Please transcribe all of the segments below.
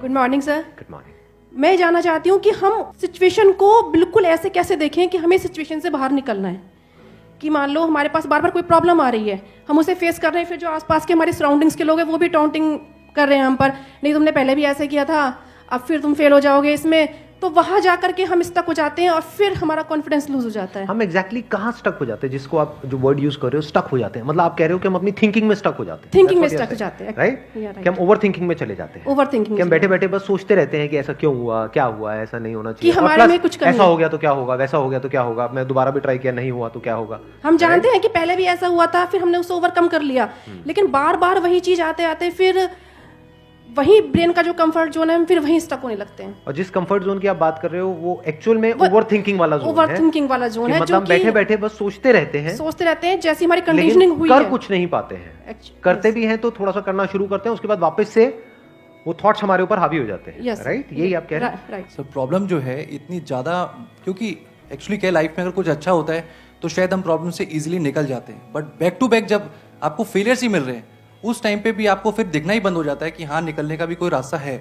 Good morning sir. Good morning. मैं जानना चाहती हूँ कि हम सिचुएशन को बिल्कुल ऐसे कैसे देखें कि हमें सिचुएशन से बाहर निकलना है। कि मान लो हमारे पास बार बार कोई प्रॉब्लम आ रही है, हम उसे फेस कर रहे हैं, फिर जो आसपास के हमारे सराउंडिंग्स के लोग हैं वो भी टाउंटिंग कर रहे हैं हम पर, नहीं तुमने पहले भी ऐसे किया था, अब फिर तुम फेल हो जाओगे इसमें, तो वहां जाकर के हम स्टक हो जाते हैं और फिर हमारा कॉन्फिडेंस लूज हो जाता है। हम एग्जैक्टली कहाँ स्टक हो जाते हैं, जिसको आप जो वर्ड यूज कर रहे हो स्टक हो जाते हैं, मतलब आप कह रहे हो कि हम अपनी थिंकिंग में स्टक हो जाते हैं। थिंकिंग में स्टक हो जाते हैं, राइट? कि हम ओवर थिंकिंग में चले जाते हैं। ओवर थिंकिंग कि हम बैठे बैठे बस सोचते रहते हैं कि ऐसा क्यों हुआ, क्या हुआ, ऐसा नहीं होना चाहिए, कि हमारे में कुछ ऐसा हो गया तो क्या होगा, वैसा हो गया तो क्या होगा, मैं दोबारा भी ट्राई किया नहीं हुआ तो क्या होगा। हम जानते हैं कि पहले भी ऐसा हुआ था, फिर हमने उसे ओवरकम कर लिया, लेकिन बार बार वही चीज आते आते फिर वही ब्रेन का जो कंफर्ट जोन है, हम फिर वहीं स्टक होने लगते हैं। और जिस कंफर्ट जोन की आप बात कर रहे हो वो एक्चुअल में ओवर थिंकिंग वाला जोन है। ओवर थिंकिंग वाला जोन है, मतलब बैठे बैठे बस सोचते रहते हैं जैसी हमारी कंडीशनिंग हुई कर है, कुछ नहीं पाते हैं। करते भी हैं तो थोड़ा सा करना शुरू करते हैं, उसके बाद वापस से वो थॉट्स हमारे ऊपर हावी हो जाते हैं। राइट? यही आप कह रहे हैं। राइट सर, प्रॉब्लम जो है इतनी ज़्यादा, क्योंकि एक्चुअली क्या लाइफ में अगर कुछ अच्छा होता है तो शायद हम प्रॉब्लम से इजीली निकल जाते हैं, बट बैक टू बैक जब आपको फेलियर्स ही मिल रहे हैं उस टाइम पे भी आपको फिर दिखना ही बंद हो जाता है कि हाँ, निकलने का भी कोई रास्ता है।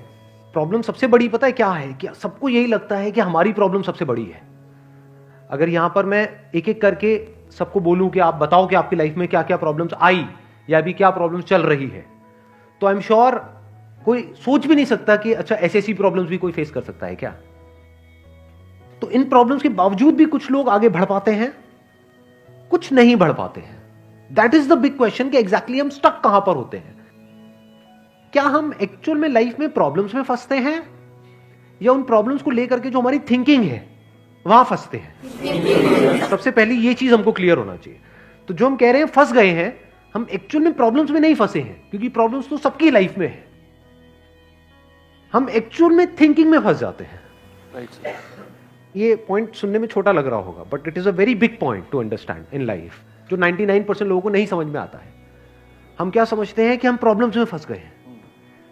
प्रॉब्लम सबसे बड़ी पता है क्या है? कि सबको यही लगता है कि हमारी प्रॉब्लम सबसे बड़ी है। अगर यहां पर मैं एक एक करके सबको बोलूं कि आप बताओ कि आपकी लाइफ में क्या क्या प्रॉब्लम्स आई या अभी क्या प्रॉब्लम्स चल रही है, तो आई एम श्योर कोई सोच भी नहीं सकता कि अच्छा ऐसी प्रॉब्लम्स भी कोई फेस कर सकता है क्या। तो इन प्रॉब्लम्स के बावजूद भी कुछ लोग आगे बढ़ पाते हैं, कुछ नहीं बढ़ पाते हैं। That is the big question कि एग्जैक्टली हम स्टक कहां पर होते हैं। क्या हम एक्चुअल में लाइफ में प्रॉब्लम्स में फंसते हैं या उन प्रॉब्लम्स को लेकर के जो हमारी थिंकिंग है वहां फंसते हैं? सबसे पहले ये चीज हमको क्लियर होना चाहिए। तो जो हम कह रहे हैं फंस गए हैं, हम एक्चुअल में प्रॉब्लम्स में नहीं फंसे हैं, क्योंकि प्रॉब्लम्स तो सबकी लाइफ में है। हम एक्चुअल में थिंकिंग में फंस जाते हैं। राइट। ये पॉइंट सुनने में छोटा लग रहा होगा, but it is a very big point two understand in life, जो 99% लोगों को नहीं समझ में आता है। हम क्या समझते हैं कि हम प्रॉब्लम्स में फंस गए हैं,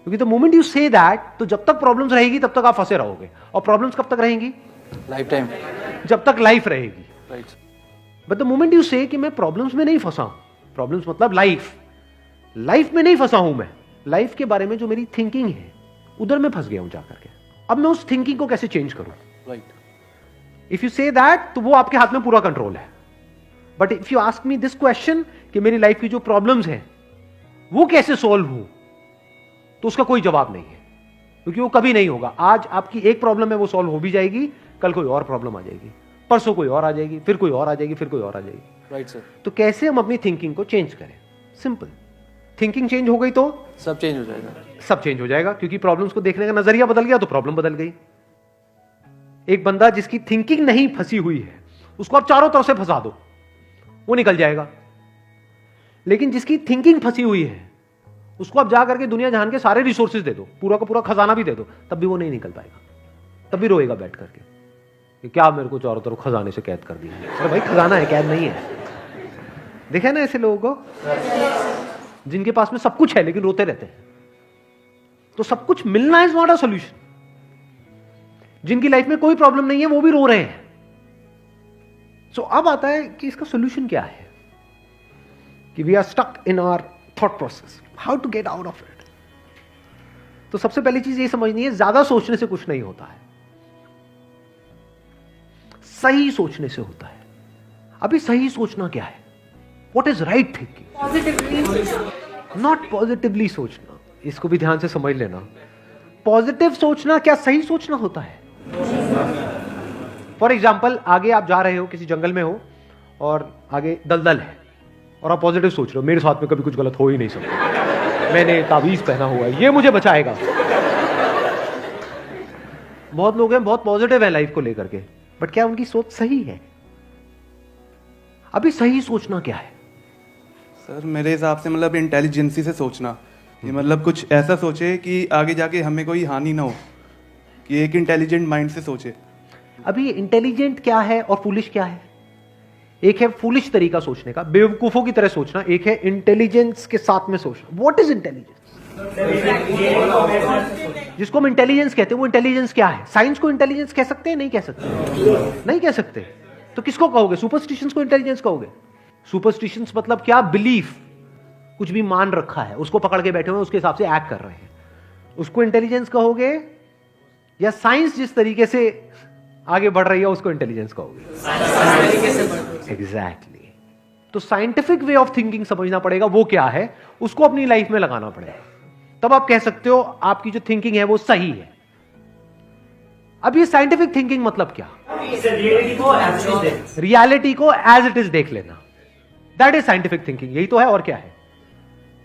क्योंकि the moment you say that, तो जब तक प्रॉब्लम्स रहेगी तब तक आप फंसे रहोगे। और प्रॉब्लम्स कब तक रहेंगी? लाइफ टाइम, जब तक लाइफ रहेगी। Right. But the moment you से कि मैं प्रॉब्लम्स में नहीं फंसा हूं, प्रॉब्लम्स मतलब लाइफ में नहीं फंसा हूं, मैं लाइफ के बारे में जो मेरी थिंकिंग है उधर मैं फंस गया हूं जाकर के। अब मैं उस थिंकिंग को कैसे चेंज करूं? Right. If you say that, तो वो आपके हाथ में पूरा कंट्रोल है। But if you ask me this question कि मेरी लाइफ की जो प्रॉब्लम्स हैं वो कैसे सॉल्व हो, तो उसका कोई जवाब नहीं है, क्योंकि वो कभी नहीं होगा। आज आपकी एक प्रॉब्लम है, वो सॉल्व हो भी जाएगी, कल कोई और प्रॉब्लम आ जाएगी, परसों कोई और आ जाएगी, फिर कोई और आ जाएगी, फिर कोई और आ जाएगी। Right sir. तो कैसे हम अपनी थिंकिंग को चेंज करें? सिंपल। थिंकिंग चेंज हो गई तो सब चेंज हो जाएगा। सब चेंज हो जाएगा, क्योंकि प्रॉब्लम्स को देखने का नजरिया बदल गया तो प्रॉब्लम बदल गई। एक बंदा जिसकी थिंकिंग नहीं फंसी हुई है, उसको आप चारों तरफ से फंसा दो, वो निकल जाएगा। लेकिन जिसकी थिंकिंग फंसी हुई है, उसको आप जा करके दुनिया जहान के सारे रिसोर्सेज दे दो, पूरा का पूरा खजाना भी दे दो, तब भी वो नहीं निकल पाएगा, तब भी रोएगा बैठ करके कि क्या मेरे को चारों तरफ खजाने से कैद कर दिया। अरे भाई, खजाना है, कैद नहीं है। देखा ना ऐसे लोगों को जिनके पास में सब कुछ है लेकिन रोते रहते हैं। तो सब कुछ मिलना इज नॉट अ सोल्यूशन। जिनकी लाइफ में कोई प्रॉब्लम नहीं है वो भी रो रहे हैं। सो अब आता है कि इसका सोल्यूशन क्या है, कि we are stuck in our thought process, how to get out of it. तो सबसे पहली चीज ये समझनी है, ज्यादा सोचने से कुछ नहीं होता है, सही सोचने से होता है। अभी सही सोचना क्या है? What is right thinking? Positively, not positively सोचना। इसको भी ध्यान से समझ लेना। पॉजिटिव सोचना क्या सही सोचना होता है? फॉर एग्जाम्पल, आगे आप जा रहे हो, किसी जंगल में हो और आगे दलदल है, और आप पॉजिटिव सोच रहे हो, मेरे साथ में कभी कुछ गलत हो ही नहीं सकता, मैंने ताबीज पहना हुआ है, ये मुझे बचाएगा। बहुत लोग हैं बहुत पॉजिटिव है लाइफ को लेकर के, बट क्या उनकी सोच सही है? अभी सही सोचना क्या है? सर, मेरे हिसाब से मतलब इंटेलिजेंसी से सोचना, कि मतलब कुछ ऐसा सोचे कि आगे जाके हमें कोई हानि ना हो, कि एक इंटेलिजेंट माइंड से सोचे। अभी इंटेलिजेंट क्या है और फूलिश क्या है? एक है फूलिश तरीका सोचने का, बेवकूफों की तरह सोचना, एक है इंटेलिजेंस के साथ में सोचना। What is intelligence? जिसको हम इंटेलिजेंस कहते हैं, वो इंटेलिजेंस क्या है? साइंस को इंटेलिजेंस कह सकते हैं? नहीं कह सकते। नहीं कह सकते। तो किसको कहोगे? सुपरस्टिशंस को इंटेलिजेंस कहोगे? सुपरस्टिशंस मतलब क्या? बिलीफ, कुछ भी मान रखा है, उसको पकड़ के बैठे हुए हैं, उसके हिसाब से एक्ट कर रहे हैं। उसको इंटेलिजेंस कहोगे या साइंस जिस तरीके से आगे बढ़ रही है उसको इंटेलिजेंस कहोगे? एग्जैक्टली। तो साइंटिफिक वे ऑफ थिंकिंग समझना पड़ेगा, वो क्या है, उसको अपनी लाइफ में लगाना पड़ेगा, तब आप कह सकते हो आपकी जो थिंकिंग है वो सही है। अब ये साइंटिफिक थिंकिंग मतलब क्या? रियलिटी को एज इट इज देख लेना, दैट इज साइंटिफिक थिंकिंग। यही तो है, और क्या है?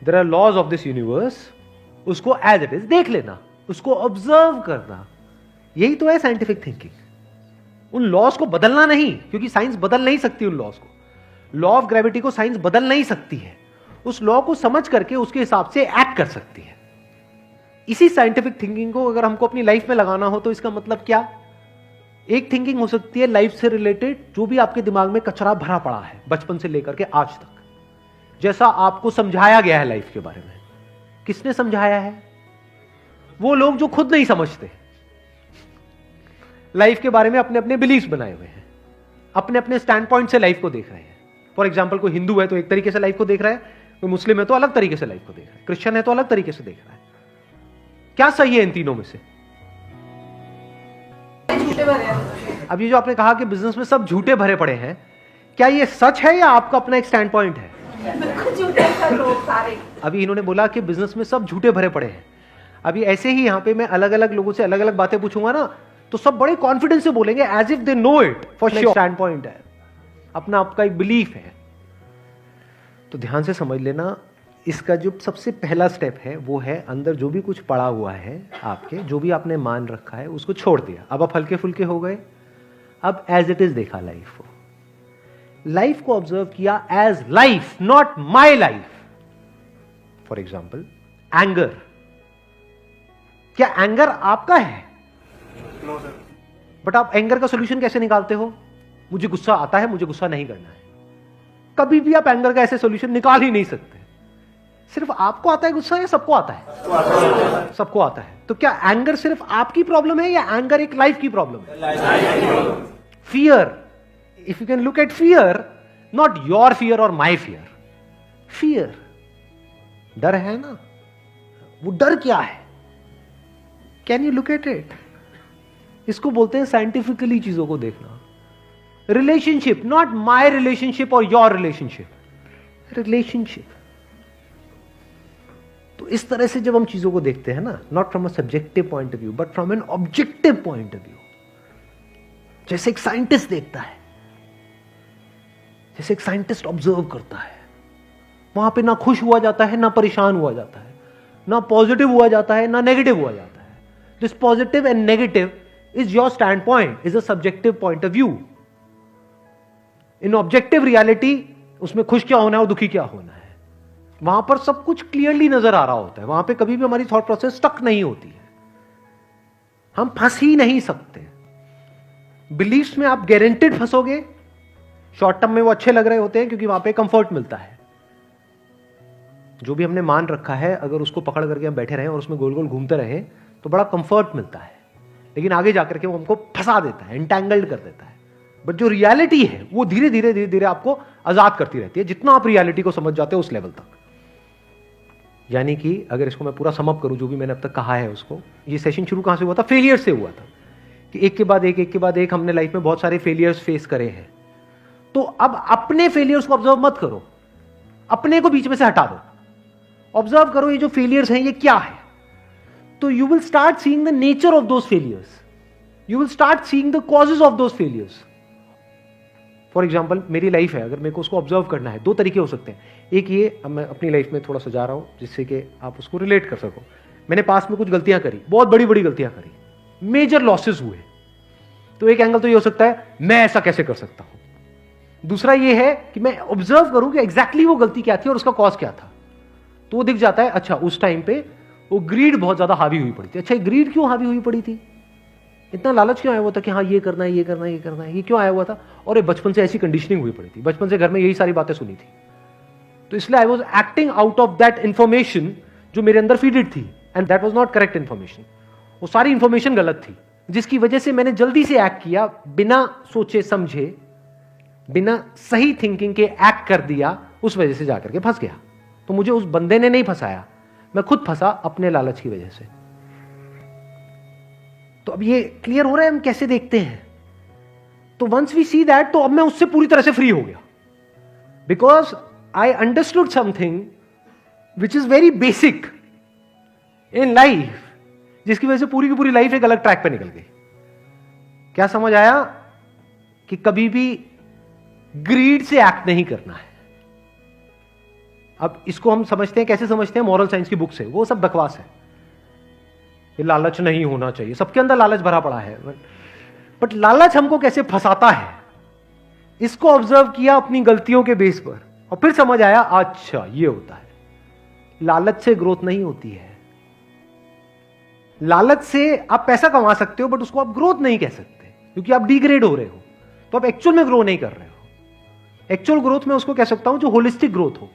There are laws of this universe, उसको एज इट इज देख लेना, उसको ऑब्जर्व करना, यही तो है साइंटिफिक थिंकिंग। उन लॉज को बदलना नहीं, क्योंकि साइंस बदल नहीं सकती उन लॉज को। लॉ ऑफ ग्रेविटी को साइंस बदल नहीं सकती है, उस लॉ को समझ करके उसके हिसाब से एक्ट कर सकती है। इसी साइंटिफिक थिंकिंग को अगर हमको अपनी लाइफ में लगाना हो तो इसका मतलब क्या? एक थिंकिंग हो सकती है लाइफ से रिलेटेड, जो भी आपके दिमाग में कचरा भरा पड़ा है बचपन से लेकर के आज तक, जैसा आपको समझाया गया है लाइफ के बारे में। किसने समझाया है? वो लोग जो खुद नहीं समझते, लाइफ के बारे में अपने अपने बिलीफ बनाए हुए हैं, अपने अपने स्टैंड पॉइंट से लाइफ को देख रहे हैं। फॉर एग्जाम्पल, कोई हिंदू है तो एक तरीके से लाइफ को देख रहा है, कोई मुस्लिम है तो अलग तरीके से लाइफ को देख रहा है, क्रिश्चियन है तो अलग तरीके से देख रहा है। क्या सही है इन तीनों में से? अब ये जो आपने कहा कि बिजनेस में सब झूठे भरे पड़े हैं, क्या ये सच है या आपका अपना एक स्टैंड पॉइंट है? अभी इन्होंने बोला कि बिजनेस में सब झूठे भरे पड़े हैं। अभी ऐसे ही यहां पे मैं अलग अलग लोगों से अलग अलग बातें पूछूंगा ना, तो सब बड़े कॉन्फिडेंस से बोलेंगे, as if they know it for sure. Stand point है, अपना आपका एक बिलीफ है। तो ध्यान से समझ लेना, इसका जो सबसे पहला स्टेप है वो है अंदर जो भी कुछ पड़ा हुआ है आपके, जो भी आपने मान रखा है उसको छोड़ दिया। अब आप हल्के फुल्के हो गए, अब एज इट इज देखा लाइफ को, लाइफ को ऑब्जर्व किया as life, not my life. For example, anger, क्या एंगर आपका है? No sir. बट आप एंगर का सोल्यूशन कैसे निकालते हो? मुझे गुस्सा आता है, मुझे गुस्सा नहीं करना है। कभी भी आप एंगर का ऐसे सोल्यूशन निकाल ही नहीं सकते। सिर्फ आपको आता है गुस्सा या सबको आता है? सबको आता है। तो क्या एंगर सिर्फ आपकी प्रॉब्लम है या एंगर एक लाइफ की प्रॉब्लम है? Fear, if you can look at fear, not your fear और माई फियर, फियर, डर है ना, वो डर क्या है? Can you look at it? इसको बोलते हैं साइंटिफिकली चीजों को देखना। रिलेशनशिप, नॉट माई रिलेशनशिप और योर रिलेशनशिप, रिलेशनशिप। तो इस तरह से जब हम चीजों को देखते हैं ना, not from a subjective point of view but from an objective point of view, जैसे एक साइंटिस्ट देखता है, जैसे एक साइंटिस्ट ऑब्जर्व करता है, वहां पे ना खुश हुआ जाता है ना परेशान हुआ जाता है, ना पॉजिटिव हुआ जाता है ना नेगेटिव हुआ जाता है। This positive and negative is your stand point, is a subjective point of view. In objective reality उसमें खुश क्या होना है और दुखी क्या होना है, वहां पर सब कुछ क्लियरली नजर आ रहा होता है। वहां पे कभी भी हमारी थॉट प्रोसेस स्टक नहीं होती है, हम फंस ही नहीं सकते। बिलीफ्स में आप गारंटेड फंसोगे। शॉर्ट टर्म में वो अच्छे लग रहे होते हैं क्योंकि वहां पे कंफर्ट मिलता है। जो भी हमने मान रखा है, अगर उसको पकड़ करके हम बैठे रहें और उसमें गोल गोल घूमते रहें तो बड़ा कंफर्ट मिलता है, लेकिन आगे जाकर के वो हमको फंसा देता है, एंटैंगल्ड कर देता है। बट जो रियलिटी है वो धीरे धीरे धीरे धीरे आपको आजाद करती रहती है, जितना आप रियलिटी को समझ जाते हो उस लेवल तक। यानी कि अगर इसको मैं पूरा समअप करूं, जो भी मैंने अब तक कहा है उसको, ये सेशन शुरू कहां से हुआ था? फेलियर से हुआ था कि एक के बाद एक हमने लाइफ में बहुत सारे फेलियर्स फेस करे हैं। तो अब अपने फेलियर्स को ऑब्जर्व मत करो, अपने को बीच में से हटा दो, ऑब्जर्व करो ये जो फेलियर्स हैं ये क्या है। तो you will start seeing the nature of those failures, you will start seeing the causes of those failures. For example, मेरी लाइफ है, अगर मेरे को उसको ऑब्जर्व करना है, दो तरीके हो सकते हैं। एक ये, अब मैं अपनी लाइफ में थोड़ा सजा रहा हूं जिससे कि आप उसको रिलेट कर सको। मैंने पास में कुछ गलतियां करी, बहुत बड़ी बड़ी गलतियां करी, मेजर लॉसेस हुए। तो एक एंगल तो ये हो सकता है मैं ऐसा कैसे कर सकता हूं। दूसरा ये है कि मैं ऑब्जर्व करूं कि एग्जैक्टली वो गलती क्या थी और उसका कॉज क्या था। तो वो दिख जाता है, अच्छा उस टाइम पे वो ग्रीड बहुत ज्यादा हावी हुई पड़ी थी। अच्छा, ग्रीड क्यों हावी हुई पड़ी थी? इतना लालच क्यों आया हुआ था कि हाँ ये करना है, ये करना है, ये करना है, ये क्यों आया हुआ था? और ये बचपन से ऐसी कंडीशनिंग हुई पड़ी थी, बचपन से घर में यही सारी बातें सुनी थी। तो इसलिए I was acting out of that information जो मेरे अंदर फीडेड थी, and that was not correct information. वो सारी इंफॉर्मेशन गलत थी, जिसकी वजह से मैंने जल्दी से एक्ट किया, बिना सोचे समझे, बिना सही थिंकिंग के एक्ट कर दिया, उस वजह से जाकर के फंस गया। तो मुझे उस बंदे ने नहीं फंसाया, मैं खुद फंसा अपने लालच की वजह से। तो अब ये क्लियर हो रहा है हम कैसे देखते हैं। तो वंस वी सी दैट, तो अब मैं उससे पूरी तरह से फ्री हो गया, because I understood something which is very basic in life, जिसकी वजह से पूरी की पूरी लाइफ एक अलग ट्रैक पे निकल गई। क्या समझ आया? कि कभी भी ग्रीड से एक्ट नहीं करना है। अब इसको हम समझते हैं, कैसे समझते हैं? मॉरल साइंस की बुक से। वो सब बकवास है, ये लालच नहीं होना चाहिए, सबके अंदर लालच भरा पड़ा है, बट लालच हमको कैसे फंसाता है, इसको ऑब्जर्व किया अपनी गलतियों के बेस पर, और फिर समझ आया अच्छा ये होता है। लालच से ग्रोथ नहीं होती है। लालच से आप पैसा कमा सकते हो, बट उसको आप ग्रोथ नहीं कह सकते, क्योंकि आप डिग्रेड हो रहे हो, तो आप एक्चुअल में ग्रो नहीं कर रहे हो। एक्चुअल ग्रोथ में उसको कह सकता हूं जो होलिस्टिक ग्रोथ हो,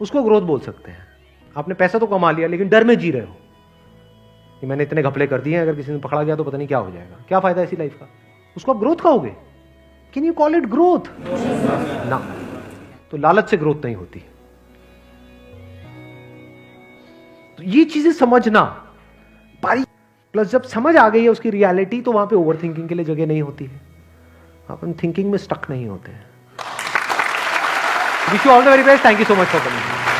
उसको ग्रोथ बोल सकते हैं। आपने पैसा तो कमा लिया, लेकिन डर में जी रहे हो कि मैंने इतने घपले कर दिए हैं, अगर किसी ने पकड़ा गया तो पता नहीं क्या हो जाएगा, क्या फायदा ऐसी लाइफ का, उसको आप ग्रोथ कहोगे? Can you call it growth? ना। तो लालच से ग्रोथ नहीं होती। तो ये चीजें समझना बारी, प्लस जब समझ आ गई है उसकी रियलिटी, तो वहां पे ओवर थिंकिंग के लिए जगह नहीं होती है, अपन थिंकिंग में स्टक नहीं होते हैं। Wish you all the very best. Thank you so much for coming.